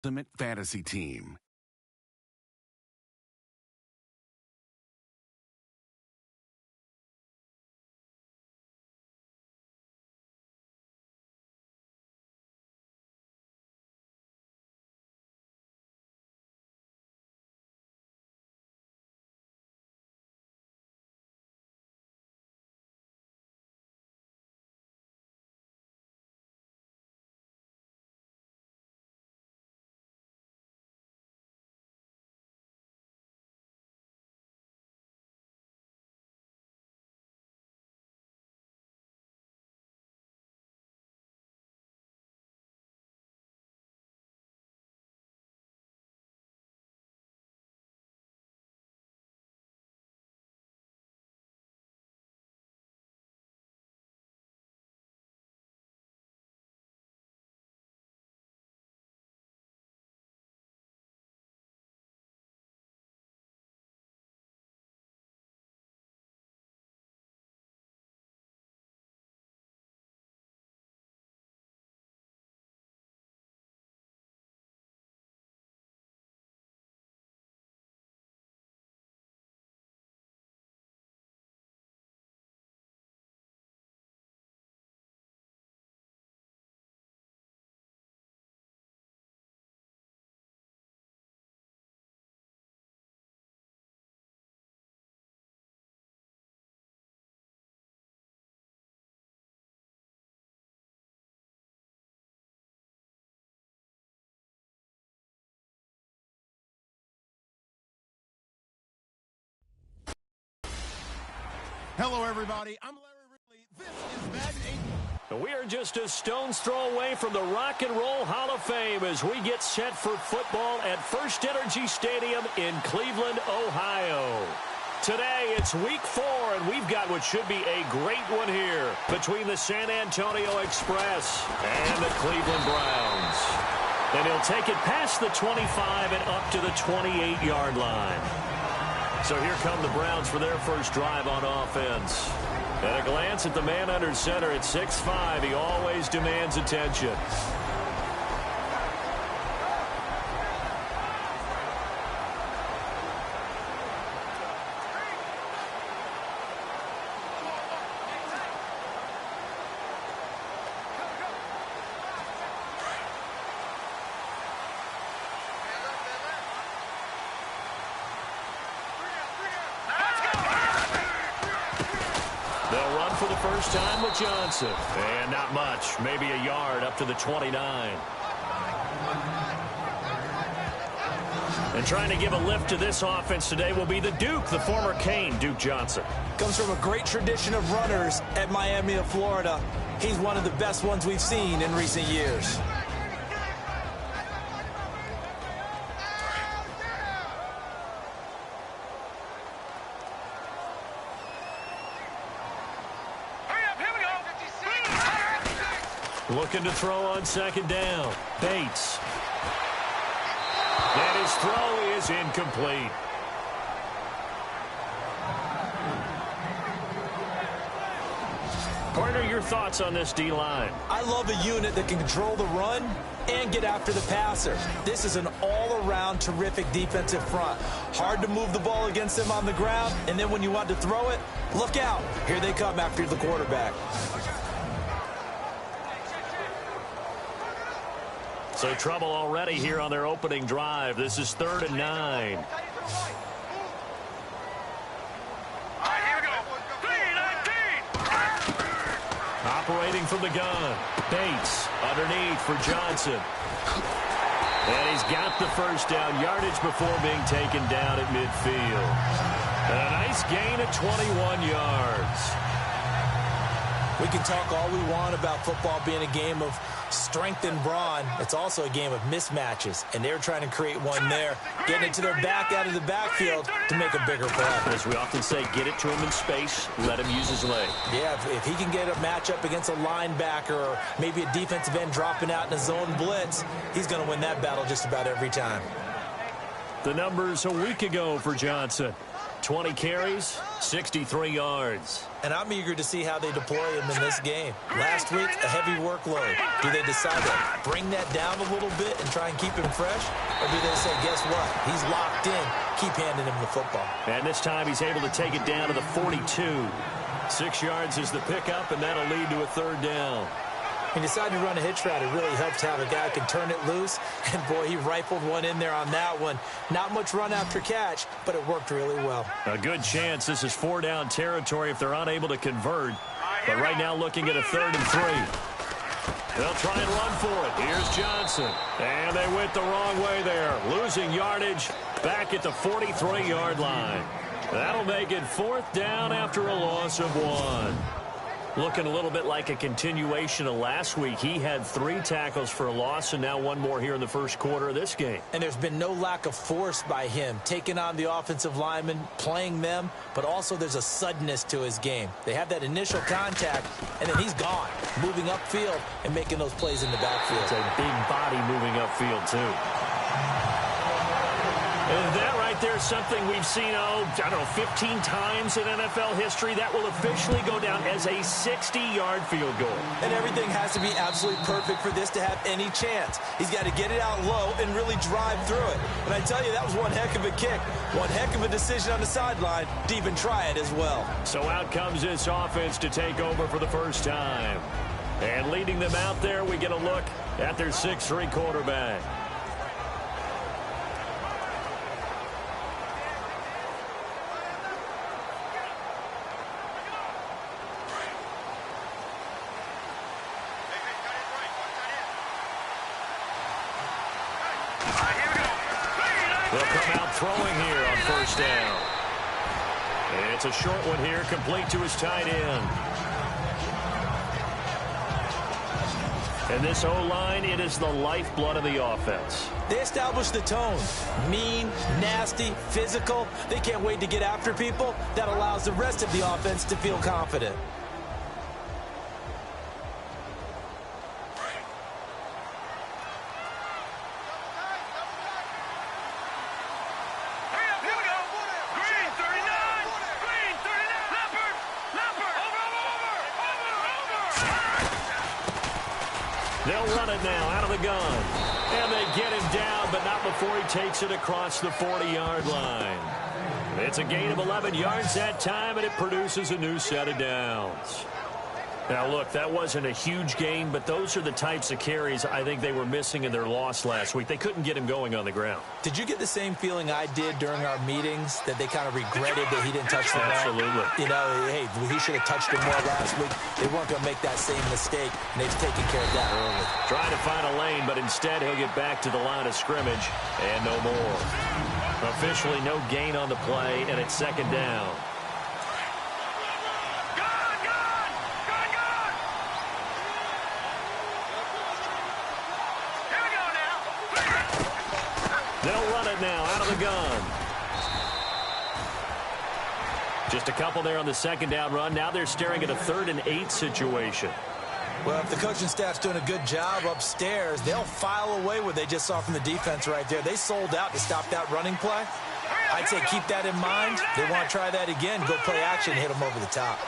Ultimate Fantasy Team. Hello, everybody. I'm Larry Ridley. This is Madden 8. We are just a stone's throw away from the Rock and Roll Hall of Fame as we get set for football at First Energy Stadium in Cleveland, Ohio. Today, it's Week 4, and we've got what should be a great one here between the San Antonio Express and the Cleveland Browns. And he'll take it past the 25 and up to the 28-yard line. So here come the Browns for their first drive on offense. At a glance at the man under center at 6'5", he always demands attention. They'll run for the first time with Johnson. And not much, maybe a yard up to the 29. And trying to give a lift to this offense today will be the Duke, the former Cane, Duke Johnson. Comes from a great tradition of runners at Miami of Florida. He's one of the best ones we've seen in recent years. Looking to throw on second down. Bates. And his throw is incomplete. Partner, your thoughts on this D-line? I love a unit that can control the run and get after the passer. This is an all-around terrific defensive front. Hard to move the ball against them on the ground, and then when you want to throw it, look out. Here they come after the quarterback. So trouble already here on their opening drive. This is 3rd and 9. Operating from the gun. Bates underneath for Johnson. And he's got the first down yardage before being taken down at midfield. And a nice gain of 21 yards. We can talk all we want about football being a game of strength and brawn. It's also a game of mismatches, and they're trying to create one there, getting it to their back out of the backfield to make a bigger play. As we often say, get it to him in space, let him use his leg. Yeah, if he can get a matchup against a linebacker or maybe a defensive end dropping out in a zone blitz, he's going to win that battle just about every time. The numbers a week ago for Johnson. 20 carries, 63 yards. And I'm eager to see how they deploy him in this game. Last week, a heavy workload. Do they decide to bring that down a little bit and try and keep him fresh? Or do they say, guess what? He's locked in. Keep handing him the football. And this time he's able to take it down to the 42. 6 yards is the pickup, and that'll lead to a third down. He decided to run a hitch route. It really helped to have a guy who can turn it loose. And, boy, he rifled one in there on that one. Not much run after catch, but it worked really well. A good chance this is 4-down territory if they're unable to convert. But right now looking at a 3rd and 3. They'll try and run for it. Here's Johnson. And they went the wrong way there. Losing yardage back at the 43-yard line. That'll make it 4th down after a loss of 1. Looking a little bit like a continuation of last week. He had 3 tackles for a loss, and now 1 more here in the first quarter of this game. And there's been no lack of force by him, taking on the offensive linemen, playing them, but also there's a suddenness to his game. They have that initial contact, and then he's gone, moving upfield and making those plays in the backfield. It's a big body moving upfield, too. And that right there is something we've seen, I don't know, 15 times in NFL history. That will officially go down as a 60-yard field goal. And everything has to be absolutely perfect for this to have any chance. He's got to get it out low and really drive through it. And I tell you, that was one heck of a kick. One heck of a decision on the sideline to even try it as well. So out comes this offense to take over for the first time. And leading them out there, we get a look at their 6'3" quarterback. They'll come out throwing here on 1st down. And it's a short one here, complete to his tight end. And this O-line, it is the lifeblood of the offense. They establish the tone. Mean, nasty, physical. They can't wait to get after people. That allows the rest of the offense to feel confident. They'll run it now out of the gun. And they get him down, but not before he takes it across the 40-yard line. It's a gain of 11 yards that time, and it produces a new set of downs. Now, look, that wasn't a huge gain, but those are the types of carries I think they were missing in their loss last week. They couldn't get him going on the ground. Did you get the same feeling I did during our meetings, that they kind of regretted that he didn't touch the ball? Absolutely. You know, hey, he should have touched it more last week. They weren't going to make that same mistake, and they've taken care of that early. Trying to find a lane, but instead he'll get back to the line of scrimmage, and no more. Officially no gain on the play, and it's 2nd down. They'll run it now out of the gun. Just a couple there on the 2nd down run. Now they're staring at a 3rd and 8 situation. Well, if the coaching staff's doing a good job upstairs, they'll file away what they just saw from the defense right there. They sold out to stop that running play. I'd say keep that in mind. They want to try that again, go play action, hit them over the top.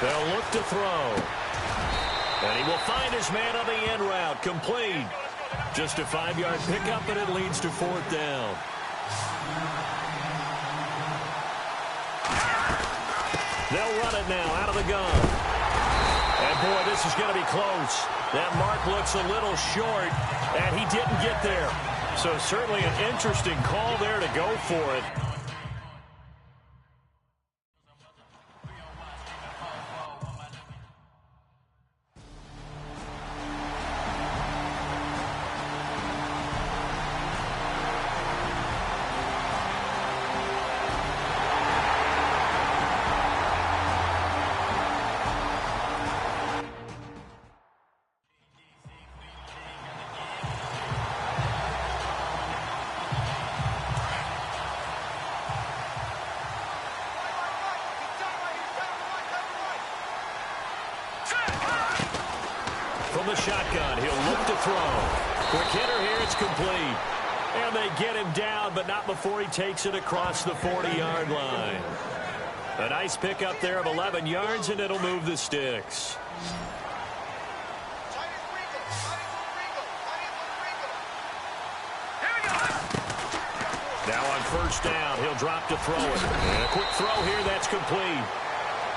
They'll look to throw. And he will find his man on the end route. Complete. Just a 5-yard pickup, and it leads to 4th down. They'll run it now out of the gun. And, boy, this is going to be close. That mark looks a little short, and he didn't get there. So certainly an interesting call there to go for it. from the shotgun. He'll look to throw. Quick hitter here. It's complete. And they get him down, but not before he takes it across the 40-yard line. A nice pickup there of 11 yards, and it'll move the sticks. Now on first down, he'll drop to throw it. And a quick throw here, that's complete.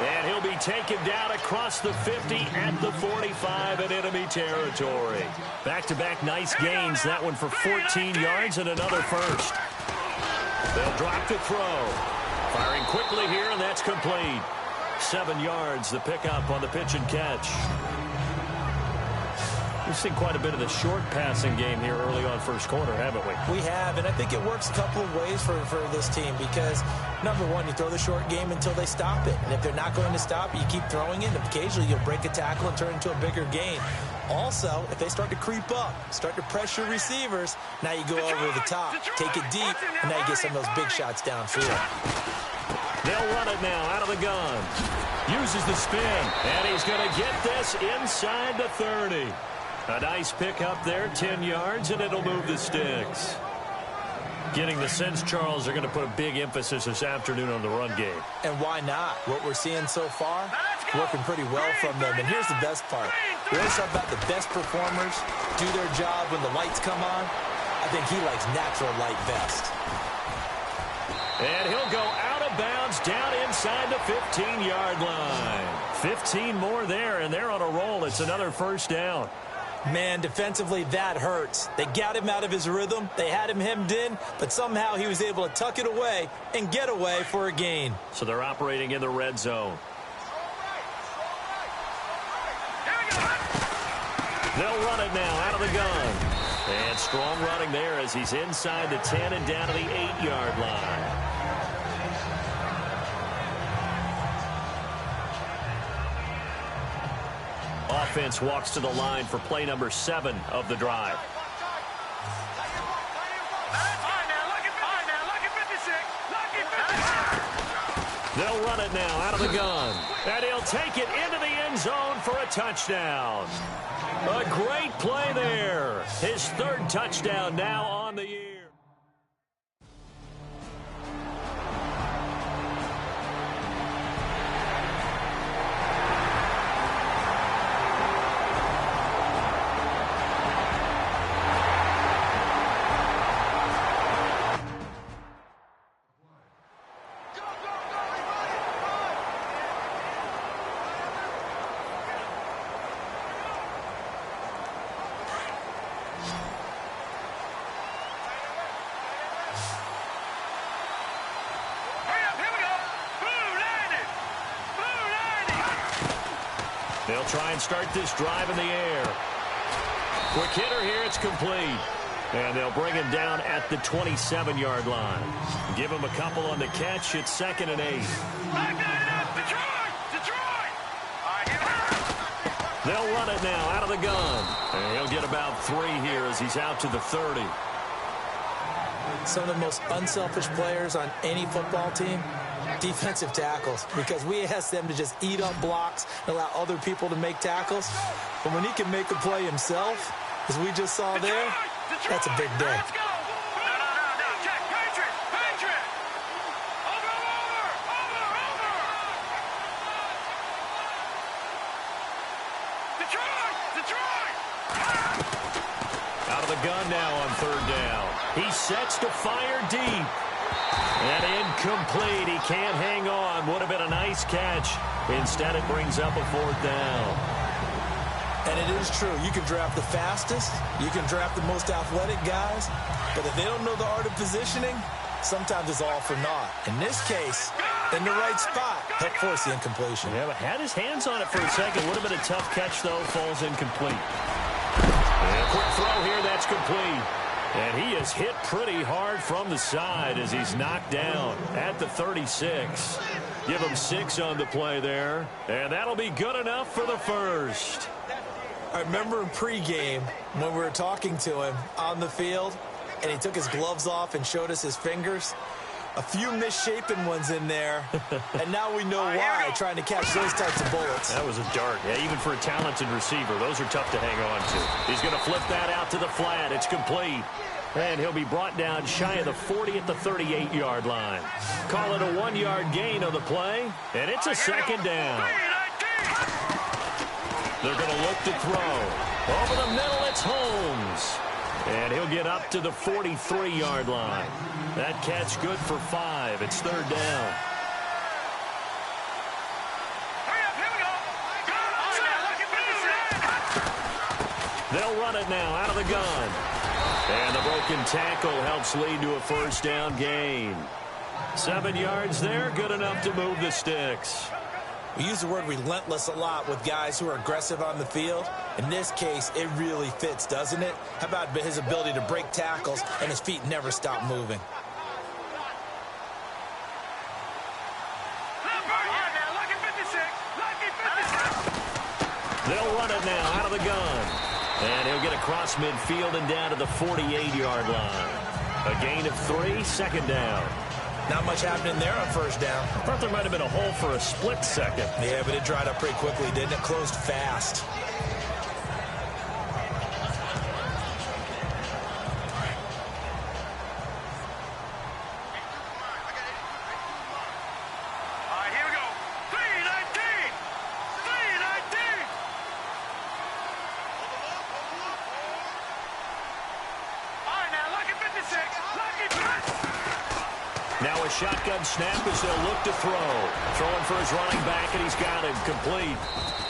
And he'll be taken down across the 50 at the 45 in enemy territory. Back-to-back nice gains. That one for 14 yards and another first. They'll drop to throw. Firing quickly here, and that's complete. 7 yards, the pickup on the pitch and catch. We've seen quite a bit of the short passing game here early on first quarter, haven't we? We have, and I think it works a couple of ways for this team because, number one, you throw the short game until they stop it. And if they're not going to stop it, you keep throwing it, and occasionally you'll break a tackle and turn it into a bigger gain. Also, if they start to creep up, start to pressure receivers, now you go over the top, take it deep, and now you get some of those big shots downfield. They'll run it now out of the gun. Uses the spin, and he's going to get this inside the 30. A nice pickup there, 10 yards, and it'll move the sticks. Getting the sense, Charles, they're going to put a big emphasis this afternoon on the run game. And why not? What we're seeing so far, working pretty well from them. And here's the best part. We always talk about the best performers do their job when the lights come on. I think he likes natural light best. And he'll go out of bounds down inside the 15-yard line. 15 more there, and they're on a roll. It's another first down. Man, defensively, that hurts. They got him out of his rhythm. They had him hemmed in, but somehow he was able to tuck it away and get away for a gain. So they're operating in the red zone. They'll run it now out of the gun. And strong running there as he's inside the 10 and down to the 8-yard line. Offense walks to the line for play number 7 of the drive. They'll run it now out of the gun. And he'll take it into the end zone for a touchdown. A great play there. His 3rd touchdown now on the year. They'll try and start this drive in the air. Quick hitter here, it's complete. And they'll bring him down at the 27-yard line. Give him a couple on the catch. It's 2nd and 8. They'll run it now out of the gun. And he'll get about 3 here as he's out to the 30. Some of the most unselfish players on any football team, defensive tackles, because we ask them to just eat up blocks and allow other people to make tackles. But when he can make a play himself, as we just saw there, that's a big day. Out of the gun now on 3rd down. He sets to fire deep. And incomplete. He can't hang on. Would have been a nice catch. Instead, it brings up a 4th down. And it is true. You can draft the fastest. You can draft the most athletic guys. But if they don't know the art of positioning, sometimes it's all for naught. In this case, in the right spot, helped force the incompletion. Yeah, but had his hands on it for a second. Would have been a tough catch, though. Falls incomplete. And a quick throw here. That's complete. And he is hit pretty hard from the side as he's knocked down at the 36. Give him 6 on the play there. And that'll be good enough for the first. I remember in pregame when we were talking to him on the field and he took his gloves off and showed us his fingers. A few misshapen ones in there, and now we know why, trying to catch those types of bullets. That was a dart. Yeah, even for a talented receiver, those are tough to hang on to. He's going to flip that out to the flat. It's complete. And he'll be brought down shy of the 40 at the 38-yard line. Call it a 1-yard gain on the play, and it's a second down. They're going to look to throw. Over the middle, it's Holmes. And he'll get up to the 43-yard line. That catch good for 5. It's third down. They'll run it now out of the gun. And the broken tackle helps lead to a first down gain. 7 yards there, good enough to move the sticks. We use the word relentless a lot with guys who are aggressive on the field. In this case, it really fits, doesn't it? How about his ability to break tackles and his feet never stop moving? They'll run it now out of the gun. And he'll get across midfield and down to the 48-yard line. A gain of 3, second down. Not much happening there on first down. I thought there might have been a hole for a split second. Yeah, but it dried up pretty quickly, didn't it? Closed fast. Now a shotgun snap as they'll look to throw. Throwing for his running back, and he's got him complete.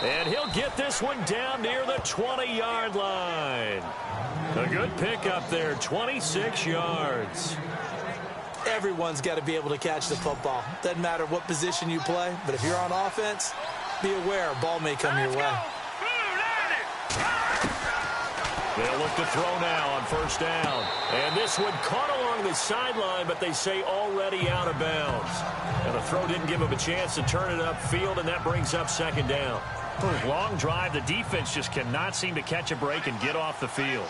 And he'll get this one down near the 20-yard line. A good pickup there, 26 yards. Everyone's got to be able to catch the football. Doesn't matter what position you play, but if you're on offense, be aware a ball may come your way. They'll look to throw now on first down. And this one caught along the sideline, but they say already out of bounds. And the throw didn't give him a chance to turn it upfield, and that brings up second down. Long drive. The defense just cannot seem to catch a break and get off the field.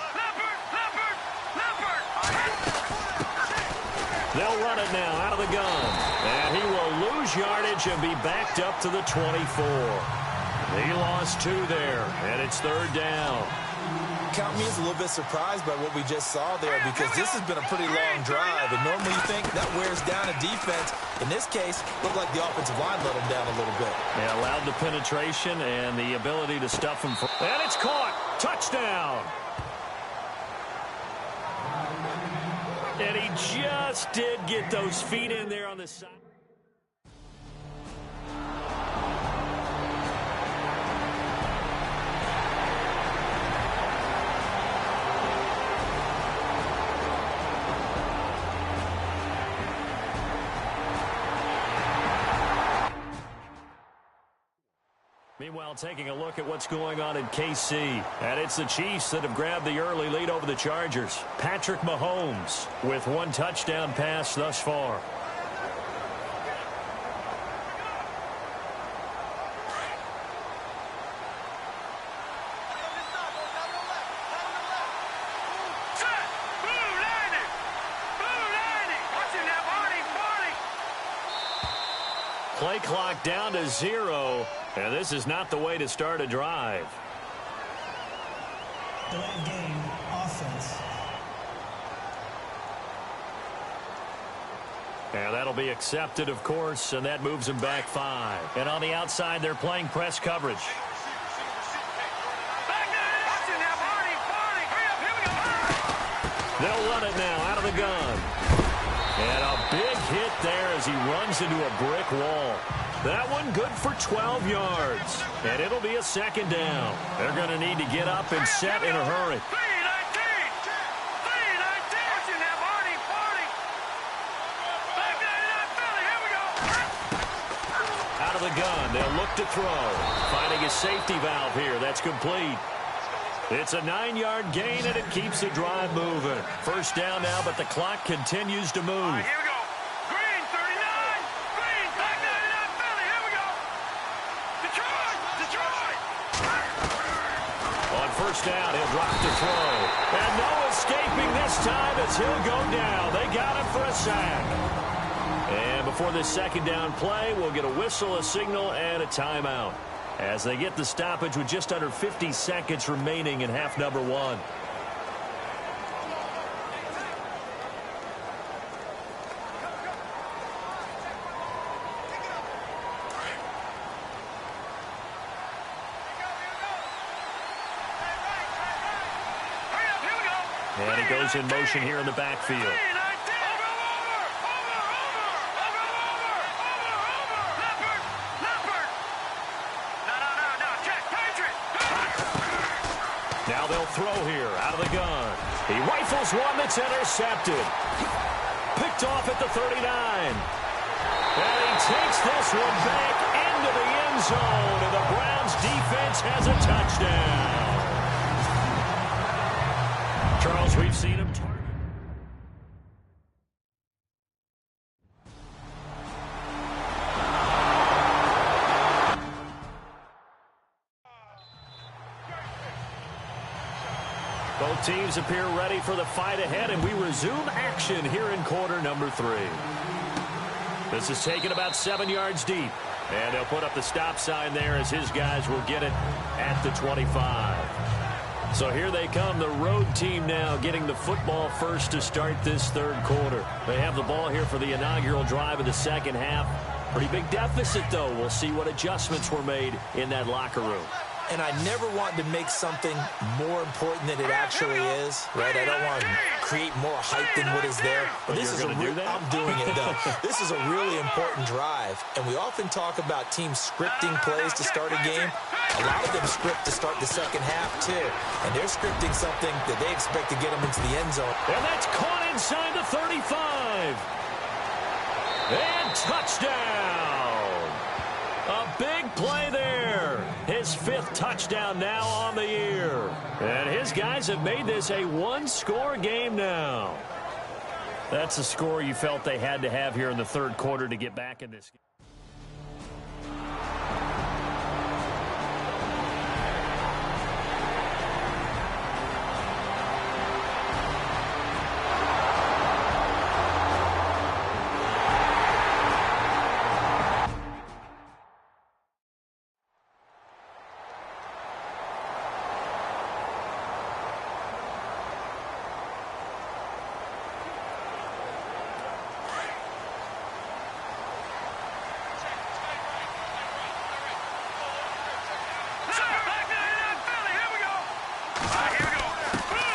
They'll run it now out of the gun. And he will lose yardage and be backed up to the 24. He lost 2 there, and it's third down. Count me as a little bit surprised by what we just saw there, because this has been a pretty long drive, and normally you think that wears down a defense. In this case, looked like the offensive line let him down a little bit. Yeah, allowed the penetration and the ability to stuff him. And it's caught. Touchdown. And he just did get those feet in there on the side. Meanwhile, taking a look at what's going on in KC. And it's the Chiefs that have grabbed the early lead over the Chargers. Patrick Mahomes with 1 touchdown pass thus far. Play clock down to 0, and this is not the way to start a drive. Delay game, offense. And that'll be accepted, of course, and that moves him back 5. And on the outside, they're playing press coverage. They'll run it now out of the gun. And a big hit there as he runs into a brick wall. That one good for 12 yards. And it'll be a second down. They're going to need to get up and set in a hurry. Out of the gun, they'll look to throw. Finding a safety valve here. That's complete. It's a 9-yard gain, and it keeps the drive moving. First down now, but the clock continues to move. Right, here we go. Green, 39. Green, back 99, Philly. Here we go. Detroit, Detroit. On first down, he'll drop to throw. And no escaping this time as he'll go down. They got him for a sack. And before this second down play, we'll get a whistle, a signal, and a timeout as they get the stoppage with just under 50 seconds remaining in half number one. And he goes in motion here in the backfield. Now they'll throw here out of the gun. He rifles one that's intercepted. Picked off at the 39. And he takes this one back into the end zone. And the Browns defense has a touchdown. Charles, we've seen him target. Both teams appear ready for the fight ahead, and we resume action here in quarter number 3. This is taken about 7 yards deep, and they'll put up the stop sign there as his guys will get it at the 25. So here they come, the road team now getting the football first to start this third quarter. They have the ball here for the inaugural drive of the second half. Pretty big deficit, though. We'll see what adjustments were made in that locker room. And I never want to make something more important than it actually is, right? I don't want to create more hype than what is there. But this is I'm doing it, though. This is a really important drive. And we often talk about teams scripting plays to start a game. A lot of them script to start the second half, too. And they're scripting something that they expect to get them into the end zone. And that's caught inside the 35. And touchdown. A big play there. His 5th touchdown now on the year. And his guys have made this a one-score game now. That's a score you felt they had to have here in the third quarter to get back in this game.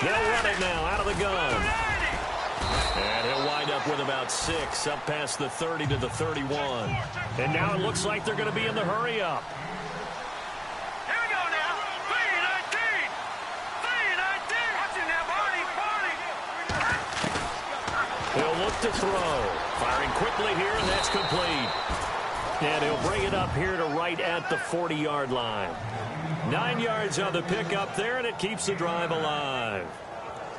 They'll run it now out of the gun. And he'll wind up with about 6 up past the 30 to the 31. And now it looks like they're going to be in the hurry up. Here we go now. 3-19. 3-19. Watch it now, Barney. He'll look to throw. Firing quickly here, and that's complete. And he'll bring it up here to right at the 40-yard line. 9 yards on the pickup there, and it keeps the drive alive.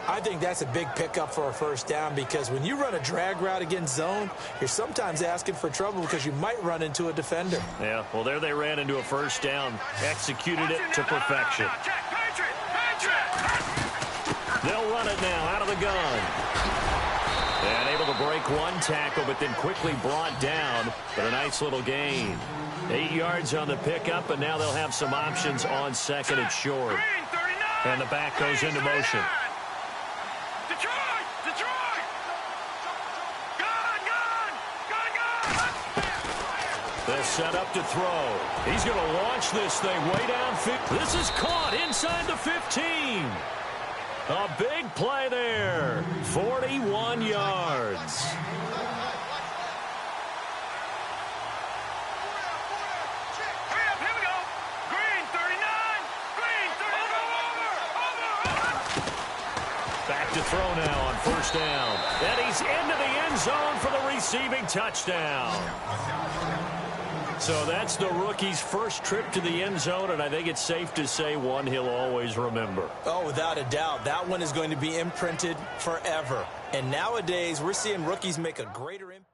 I think that's a big pickup for a first down because when you run a drag route against zone, you're sometimes asking for trouble because you might run into a defender. Yeah, well, there they ran into a first down, executed it to perfection. They'll run it now out of the gun. And able to break one tackle, but then quickly brought down. But a nice little gain. 8 yards on the pickup, and now they'll have some options on second and short. And the back goes into motion. Detroit! Detroit! Gun! They'll set up to throw. He's going to launch this thing way downfield. This is caught inside the 15. A big play there. 41 yards. Back to throw now on first down. And he's into the end zone for the receiving touchdown. So that's the rookie's first trip to the end zone, and I think it's safe to say one he'll always remember. Oh, without a doubt. That one is going to be imprinted forever. And nowadays, we're seeing rookies make a greater impact.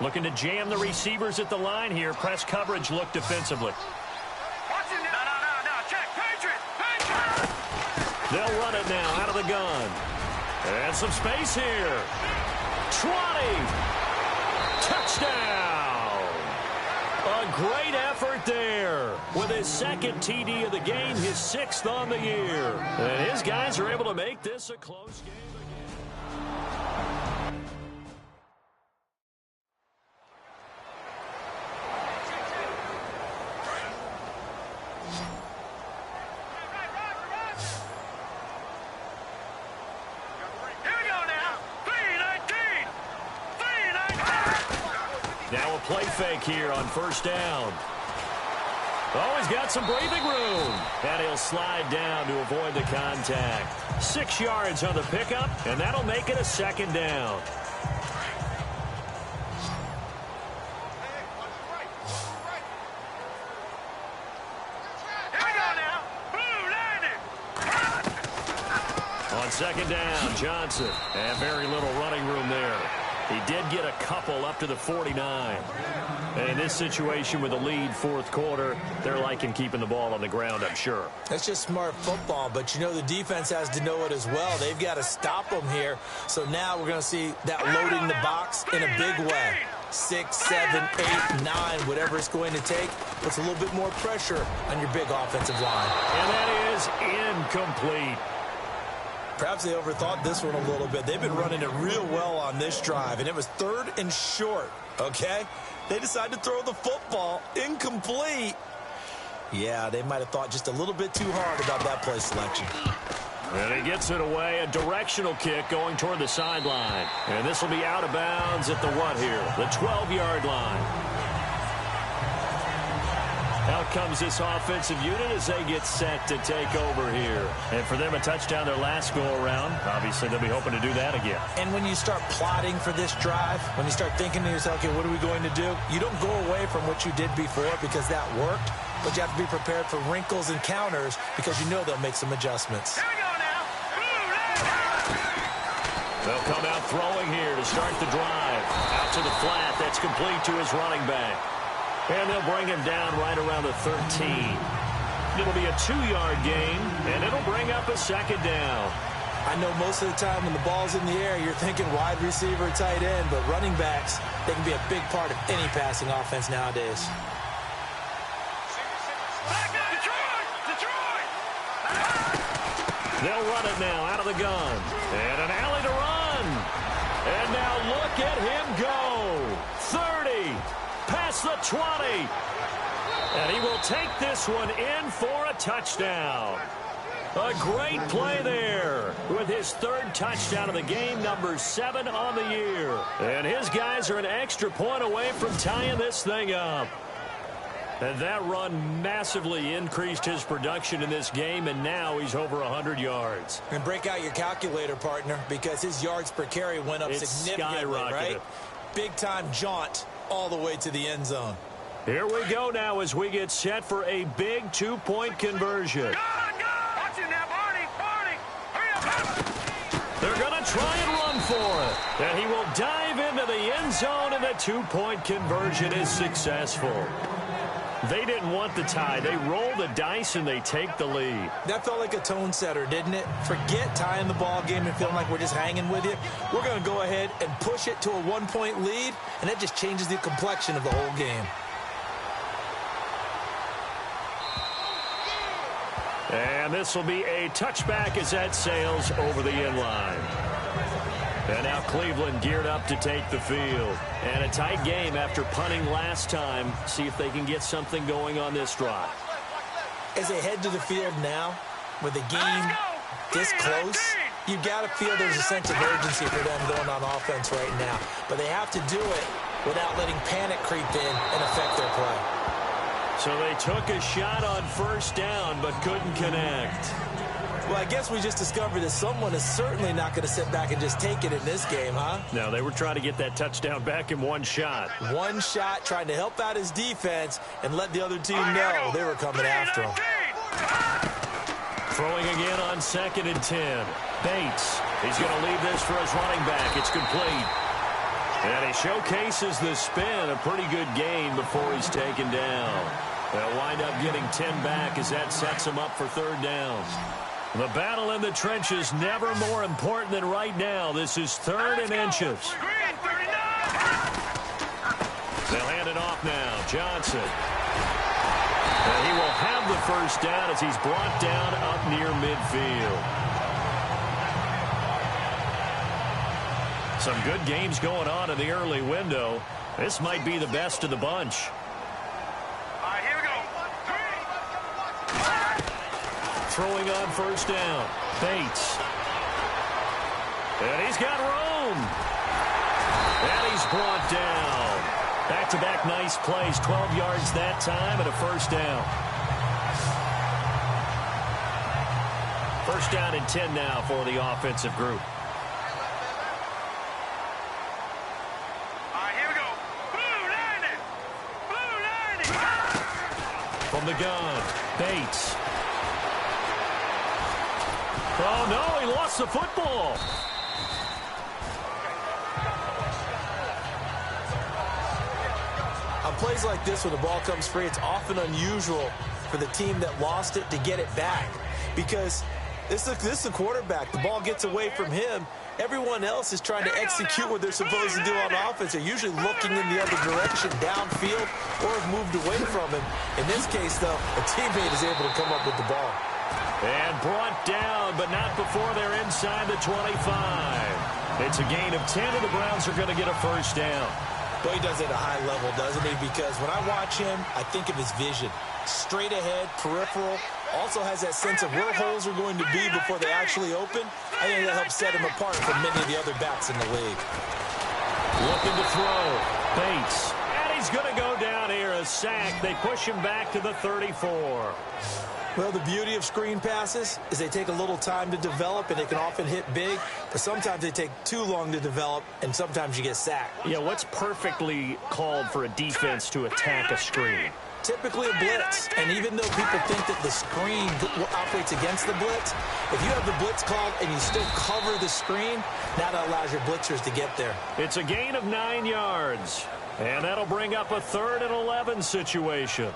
Looking to jam the receivers at the line here. Press coverage look defensively. Watch it now. No. Check. Patriot. They'll run it now out of the gun. And some space here. 20. Touchdown. A great effort there. With his second TD of the game, his 6th on the year. And his guys are able to make this a close game again. Now a play fake here on first down. Oh, he's got some breathing room. And he'll slide down to avoid the contact. 6 yards on the pickup, and that'll make it a 2nd down. On 2nd down, Johnson. And very little running room there. He did get a couple up to the 49. And in this situation with a lead 4th quarter, they're liking keeping the ball on the ground, I'm sure. That's just smart football, but you know the defense has to know it as well. They've got to stop them here. So now we're going to see that loading the box in a big way. 6, 7, 8, 9, whatever it's going to take, puts a little bit more pressure on your big offensive line. And that is incomplete. Perhaps they overthought this one a little bit. They've been running it real well on this drive, and it was 3rd and short, okay? They decided to throw the football incomplete. Yeah, they might have thought just a little bit too hard about that play selection. And he gets it away, a directional kick going toward the sideline. And this will be out of bounds at the what here? The 12-yard line. Out comes this offensive unit as they get set to take over here. And for them, a touchdown their last go-around. Obviously, they'll be hoping to do that again. And when you start plotting for this drive, when you start thinking to yourself, okay, what are we going to do? You don't go away from what you did before because that worked, but you have to be prepared for wrinkles and counters because you know they'll make some adjustments. Here we go now. They'll come out throwing here to start the drive. Out to the flat. That's complete to his running back. And they'll bring him down right around the 13. It'll be a 2-yard gain, and it'll bring up a 2nd down. I know most of the time when the ball's in the air, you're thinking wide receiver, tight end, but running backs, they can be a big part of any passing offense nowadays. Detroit! They'll run it now out of the gun. And an alley to run. And now look at him go. 30. Past the 20. And he will take this one in for a touchdown. A great play there with his 3rd touchdown of the game, number 7 on the year. And his guys are an extra point away from tying this thing up. And that run massively increased his production in this game, and now he's over 100 yards. And break out your calculator, partner, because his yards per carry went up significantly, right? Big-time jaunt all the way to the end zone. Here we go now as we get set for a big 2-point conversion. Watch it now, Barney. Hurry up. They're going to try and run for it. And he will dive into the end zone, and the 2-point conversion is successful. They didn't want the tie. They roll the dice, and they take the lead. That felt like a tone setter, didn't it? Forget tying the ball game and feeling like we're just hanging with you. We're going to go ahead and push it to a 1-point lead, and that just changes the complexion of the whole game. And this will be a touchback as that sails over the end line. And now Cleveland geared up to take the field. And a tight game after punting last time. See if they can get something going on this drive. As they head to the field now, with the game this close, you've got to feel there's a sense of urgency for them going on offense right now. But they have to do it without letting panic creep in and affect their play. So they took a shot on first down but couldn't connect. Well, I guess we just discovered that someone is certainly not going to sit back and just take it in this game, huh? No, they were trying to get that touchdown back in one shot. One shot, trying to help out his defense and let the other team know they were coming after him. Throwing again on 2nd and 10. Bates, he's going to leave this for his running back. It's complete. And he showcases the spin, a pretty good gain before he's taken down. They'll wind up getting 10 back as that sets him up for third down. The battle in the trenches never more important than right now. This is third and inches. They'll hand it off now. Johnson. And he will have the first down as he's brought down up near midfield. Some good games going on in the early window. This might be the best of the bunch. All right, here we go. Throwing on first down. Bates. And he's got room. And he's brought down. Back-to-back nice plays. 12 yards that time and a first down. First down and 10 now for the offensive group. From the gun, Bates. Oh, no, he lost the football. On plays like this, when the ball comes free, it's often unusual for the team that lost it to get it back. Because this is the quarterback. The ball gets away from him. Everyone else is trying to execute what they're supposed to do on offense. They're usually looking in the other direction, downfield, or have moved away from him. In this case, though, a teammate is able to come up with the ball. And brought down, but not before they're inside the 25. It's a gain of 10, and the Browns are going to get a first down. Well, he does it at a high level, doesn't he? Because when I watch him, I think of his vision. Straight ahead, peripheral. Also has that sense of where holes are going to be before they actually open. I think that helps set him apart from many of the other backs in the league. Looking to throw. Bates. And he's going to go down here. A sack. They push him back to the 34. Well, the beauty of screen passes is they take a little time to develop, and they can often hit big. But sometimes they take too long to develop, and sometimes you get sacked. Yeah, what's perfectly called for a defense to attack a screen? Typically a blitz, and even though people think that the screen operates against the blitz, if you have the blitz called and you still cover the screen, that allows your blitzers to get there. It's a gain of 9 yards, and that'll bring up a 3rd and 11 situation.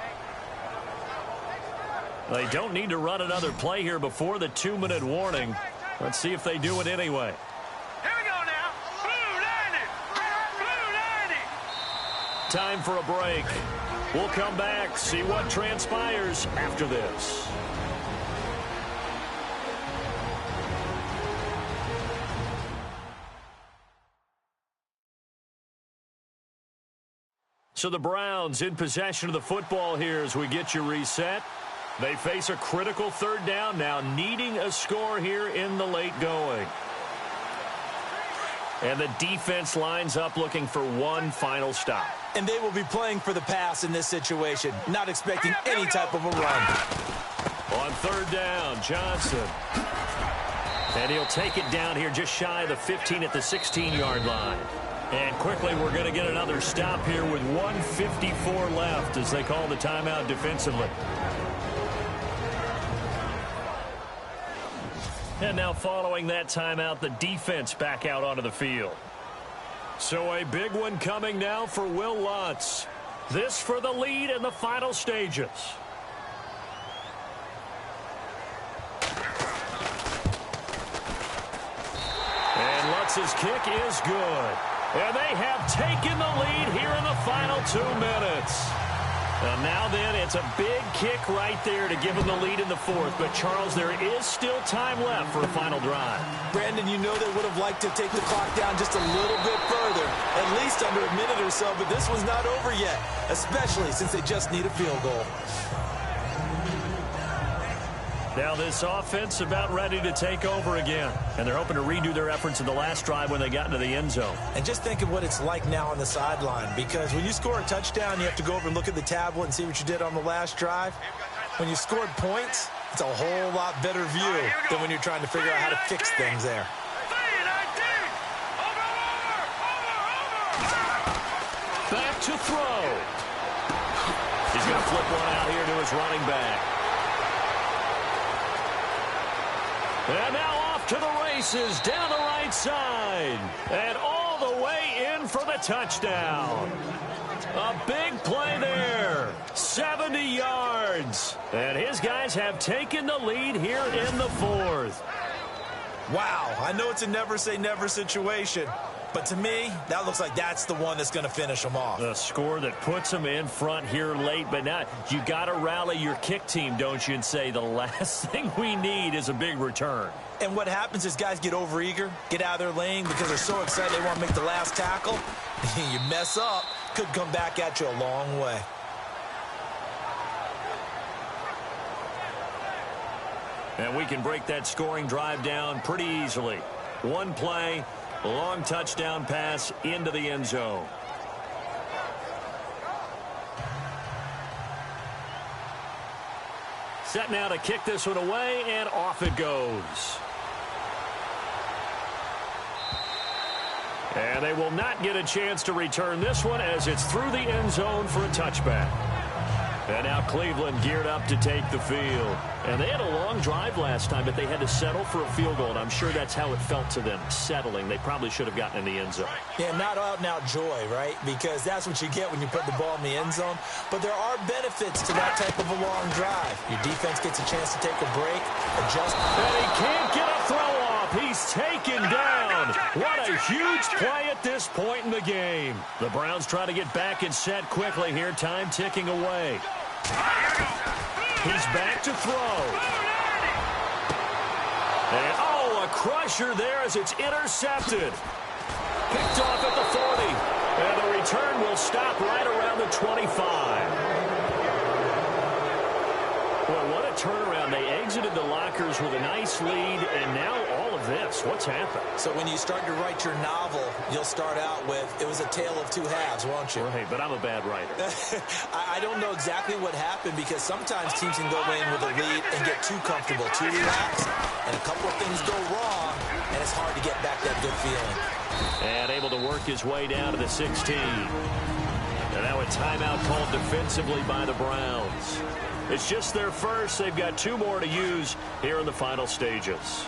They don't need to run another play here before the 2-minute warning. Let's see if they do it anyway. Here we go now. Blue 90. Blue 90. Time for a break. We'll come back, see what transpires after this. So the Browns in possession of the football here as we get you reset. They face a critical 3rd down now, needing a score here in the late going. And the defense lines up looking for one final stop. And they will be playing for the pass in this situation, not expecting any type of a run. On 3rd down, Johnson. And he'll take it down here just shy of the 15 at the 16-yard line. And quickly, we're going to get another stop here with 1:54 left as they call the timeout defensively. And now following that timeout, the defense back out onto the field. So a big one coming now for Will Lutz. This for the lead in the final stages. And Lutz's kick is good. And they have taken the lead here in the final 2 minutes. And now then, it's a big kick right there to give them the lead in the 4th. But, Charles, there is still time left for a final drive. Brandon, you know they would have liked to take the clock down just a little bit further, at least under a minute or so. But this one's not over yet, especially since they just need a field goal. Now this offense about ready to take over again. And they're hoping to redo their efforts in the last drive when they got into the end zone. And just think of what it's like now on the sideline. Because when you score a touchdown, you have to go over and look at the tablet and see what you did on the last drive. When you scored points, it's a whole lot better view than when you're trying to figure out how to fix things there. Back to throw. He's going to flip one out here to his running back. And now off to the races down the right side. And all the way in for the a touchdown. A big play there. 70 yards. And his guys have taken the lead here in the fourth. Wow, I know it's a never-say-never situation, but to me, that looks like that's the one that's going to finish them off. The score that puts them in front here late, but now you got to rally your kick team, don't you, and say the last thing we need is a big return. And what happens is guys get overeager, get out of their lane because they're so excited they want to make the last tackle. You mess up, could come back at you a long way. And we can break that scoring drive down pretty easily. One play, long touchdown pass into the end zone. Set now to kick this one away, and off it goes. And they will not get a chance to return this one as it's through the end zone for a touchback. And now Cleveland geared up to take the field. And they had a long drive last time, but they had to settle for a field goal. And I'm sure that's how it felt to them, settling. They probably should have gotten in the end zone. Yeah, not out-and-out joy, right? Because that's what you get when you put the ball in the end zone. But there are benefits to that type of a long drive. Your defense gets a chance to take a break, adjust. And he can't get a throw off. He's taken down. What a huge play at this point in the game. The Browns try to get back and set quickly here. Time ticking away. He's back to throw. And, oh, a crusher there as it's intercepted. Picked off at the 40. And the return will stop right around the 25. Well, what a turnaround. They exited the lockers with a nice lead, and now all of this. What's happened? So when you start to write your novel, you'll start out with, it was a tale of two halves, won't you? Right, but I'm a bad writer. I don't know exactly what happened because sometimes teams can go in with a lead and get too comfortable, too relaxed, and a couple of things go wrong, and it's hard to get back that good feeling. And able to work his way down to the 16. And now a timeout called defensively by the Browns. It's just their first. They've got two more to use here in the final stages.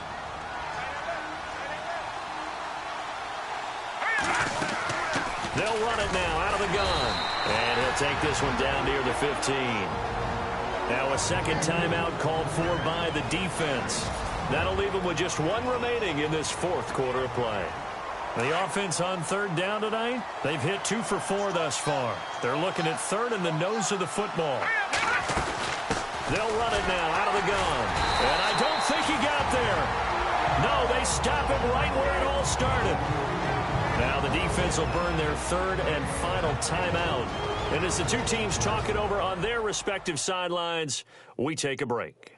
They'll run it now out of the gun. And he'll take this one down near the 15. Now a second timeout called for by the defense. That'll leave them with just one remaining in this fourth quarter of play. The offense on third down tonight, they've hit 2 for 4 thus far. They're looking at third in the nose of the football. They'll run it now out of the gun. And I don't think he got there. No, they stop him right where it all started. Now the defense will burn their third and final timeout. And as the two teams talk it over on their respective sidelines, we take a break.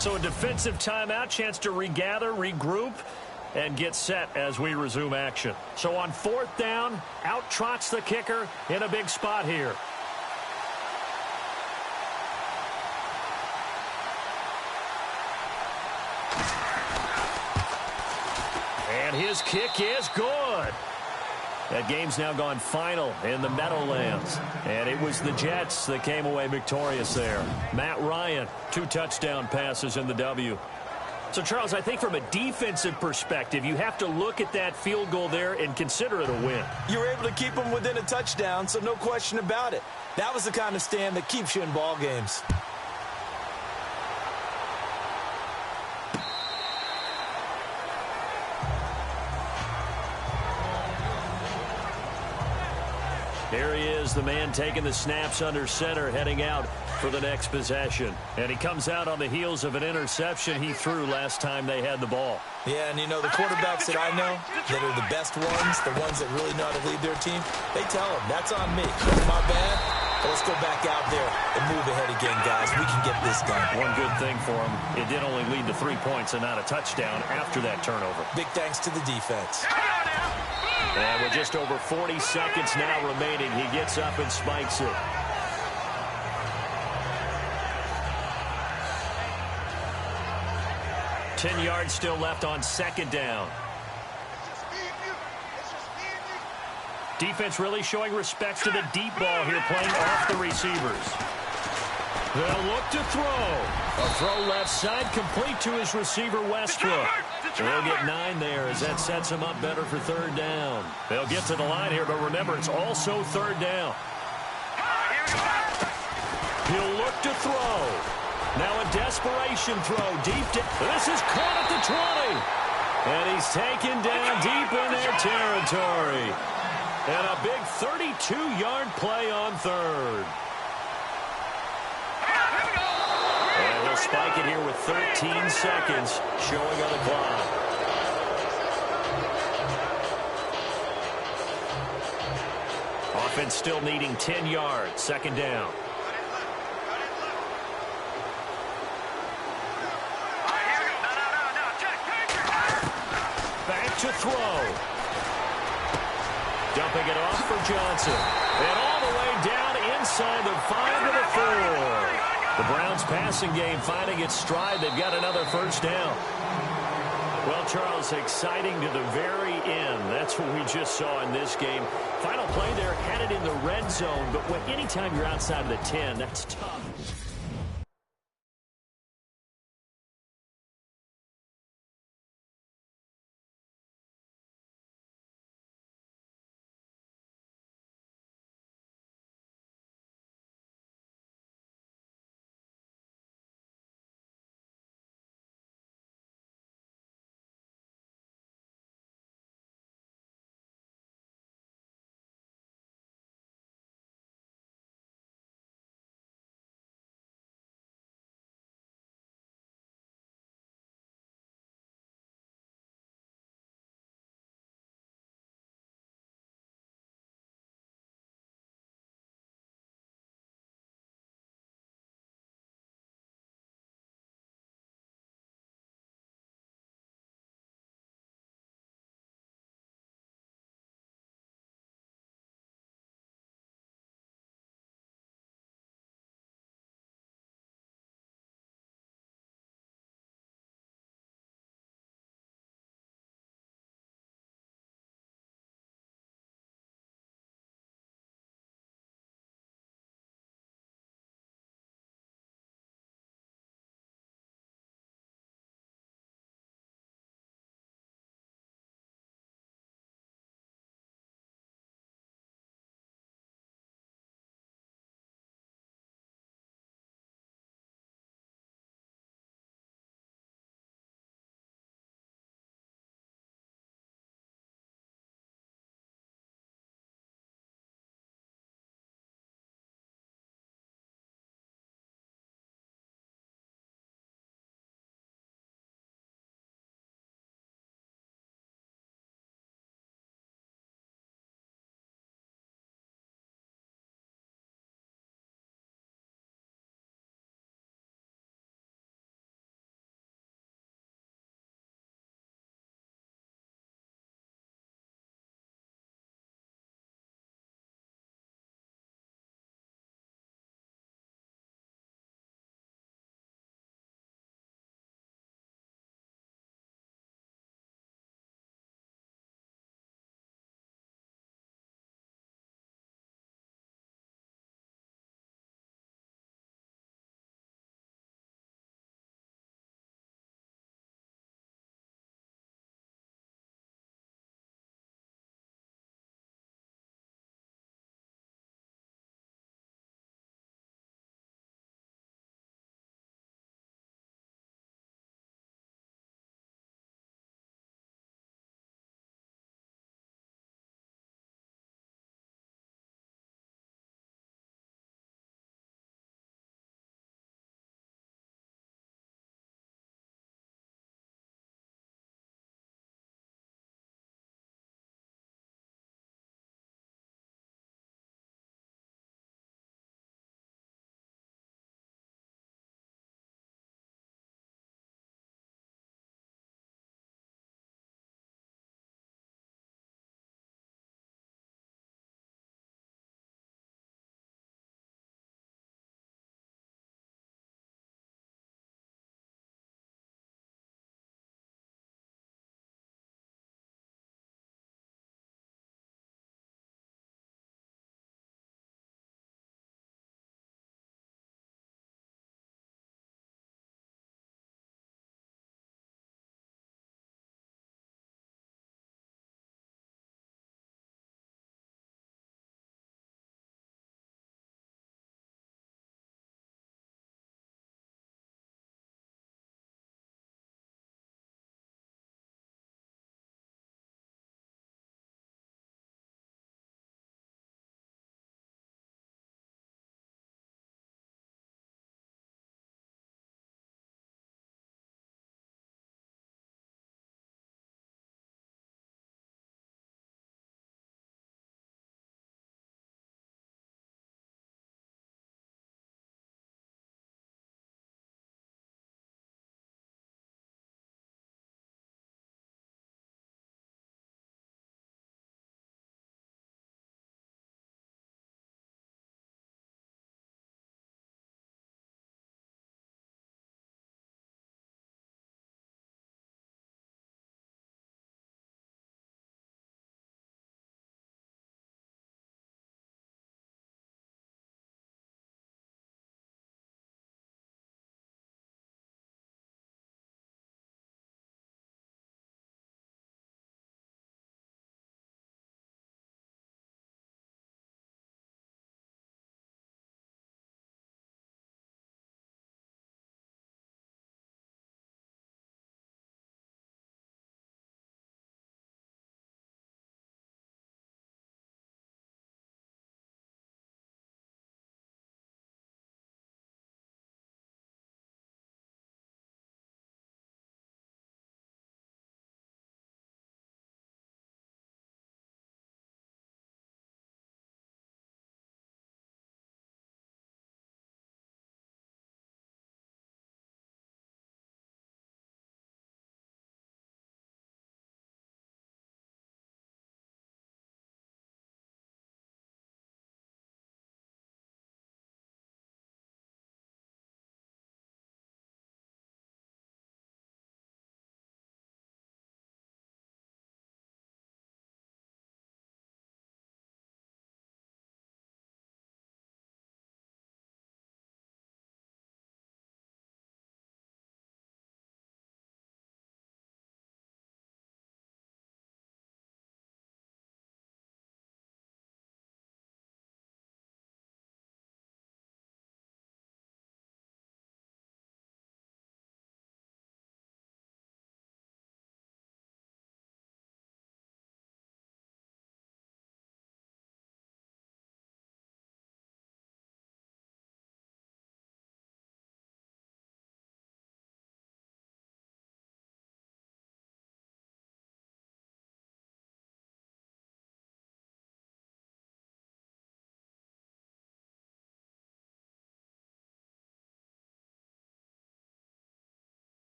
So a defensive timeout, chance to regather, regroup, and get set as we resume action. So on fourth down, out trots the kicker in a big spot here. And his kick is good. That game's now gone final in the Meadowlands. And it was the Jets that came away victorious there. Matt Ryan, 2 touchdown passes in the W. So, Charles, I think from a defensive perspective, you have to look at that field goal there and consider it a win. You were able to keep them within a touchdown, so no question about it. That was the kind of stand that keeps you in ball games. Here he is, the man taking the snaps under center, heading out for the next possession. And he comes out on the heels of an interception he threw last time they had the ball. Yeah, and you know, the quarterbacks that I know that are the best ones, the ones that really know how to lead their team, they tell them, that's on me. That's my bad. But let's go back out there and move ahead again, guys. We can get this done. One good thing for him, it did only lead to 3 points and not a touchdown after that turnover. Big thanks to the defense. And with just over 40 seconds now remaining, he gets up and spikes it. Ten yards still left on second down. Defense really showing respect to the deep ball here, playing off the receivers. They'll look to throw. A throw left side complete to his receiver, Westbrook. They'll get 9 there as that sets them up better for third down. They'll get to the line here, but remember, it's also third down. He'll look to throw. Now a desperation throw deep. This is caught at the 20. And he's taken down deep in their territory. And a big 32-yard play on third. And he'll spike it here with 13 seconds showing on the clock. Offense still needing 10 yards. Second down. Back to throw. Dumping it off for Johnson. And all the way down inside the 5 to the 4. The Browns passing game finding its stride. They've got another first down. Well, Charles, exciting to the very end. That's what we just saw in this game. Final play there, headed in the red zone. But anytime you're outside of the 10, that's tough.